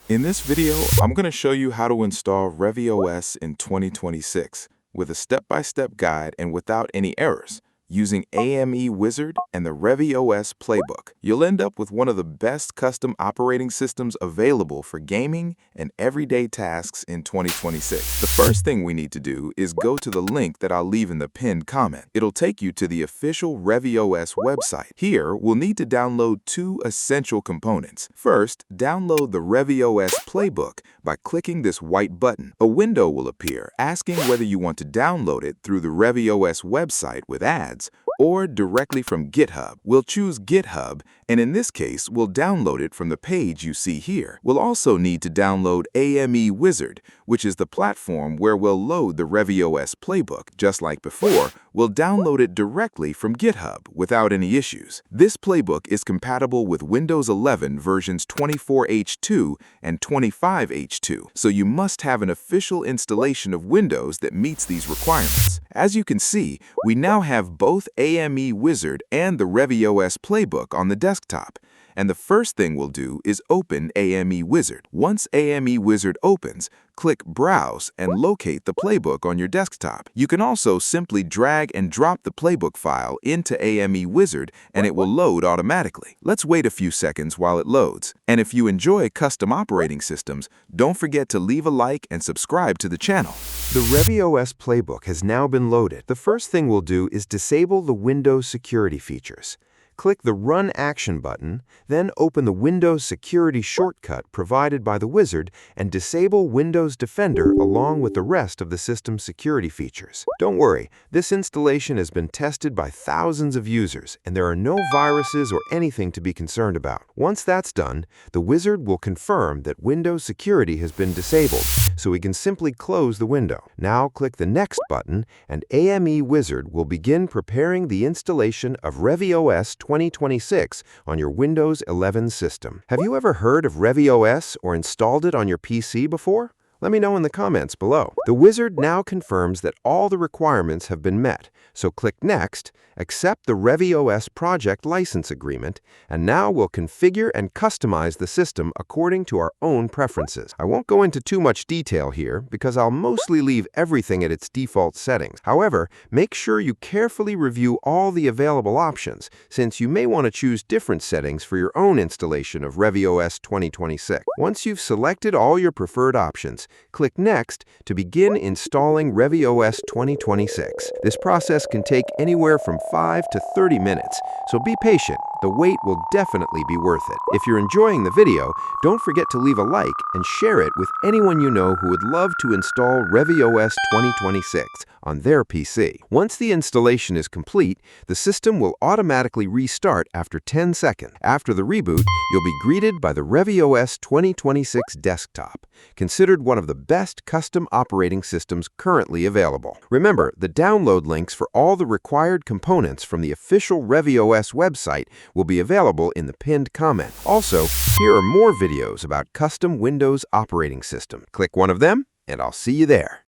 In this video, I'm going to show you how to install ReviOS in 2026 with a step-by-step guide and without any errors, using AME Wizard and the ReviOS Playbook. You'll end up with one of the best custom operating systems available for gaming and everyday tasks in 2026. The first thing we need to do is go to the link that I'll leave in the pinned comment. It'll take you to the official ReviOS website. Here, we'll need to download two essential components. First, download the ReviOS Playbook by clicking this white button. A window will appear asking whether you want to download it through the ReviOS website with ads or directly from GitHub. We'll choose GitHub, and in this case, we'll download it from the page you see here. We'll also need to download AME Wizard, which is the platform where we'll load the ReviOS Playbook. Just like before, we'll download it directly from GitHub without any issues. This playbook is compatible with Windows 11 versions 24H2 and 25H2, so you must have an official installation of Windows that meets these requirements. As you can see, we now have both AME Wizard and the ReviOS Playbook on the desktop. And the first thing we'll do is open AME Wizard. Once AME Wizard opens, click Browse and locate the playbook on your desktop. You can also simply drag and drop the playbook file into AME Wizard and it will load automatically. Let's wait a few seconds while it loads. And if you enjoy custom operating systems, don't forget to leave a like and subscribe to the channel. The ReviOS Playbook has now been loaded. The first thing we'll do is disable the Windows security features. Click the Run Action button, then open the Windows Security shortcut provided by the wizard and disable Windows Defender along with the rest of the system's security features. Don't worry, this installation has been tested by thousands of users and there are no viruses or anything to be concerned about. Once that's done, the wizard will confirm that Windows Security has been disabled, so we can simply close the window. Now click the Next button and AME Wizard will begin preparing the installation of ReviOS 2026 on your Windows 11 system. Have you ever heard of ReviOS or installed it on your PC before? Let me know in the comments below. The wizard now confirms that all the requirements have been met, so click Next, accept the ReviOS project license agreement, and now we'll configure and customize the system according to our own preferences. I won't go into too much detail here because I'll mostly leave everything at its default settings. However, make sure you carefully review all the available options, since you may want to choose different settings for your own installation of ReviOS 2026. Once you've selected all your preferred options, click Next to begin installing ReviOS 2026. This process can take anywhere from 5 to 30 minutes, so be patient. The wait will definitely be worth it. If you're enjoying the video, don't forget to leave a like and share it with anyone you know who would love to install ReviOS 2026 on their PC. Once the installation is complete, the system will automatically restart after 10 seconds. After the reboot, you'll be greeted by the ReviOS 2026 desktop, considered one of the best custom operating systems currently available. Remember, the download links for all the required components from the official ReviOS website will be available in the pinned comment. Also, here are more videos about custom Windows operating systems. Click one of them, and I'll see you there.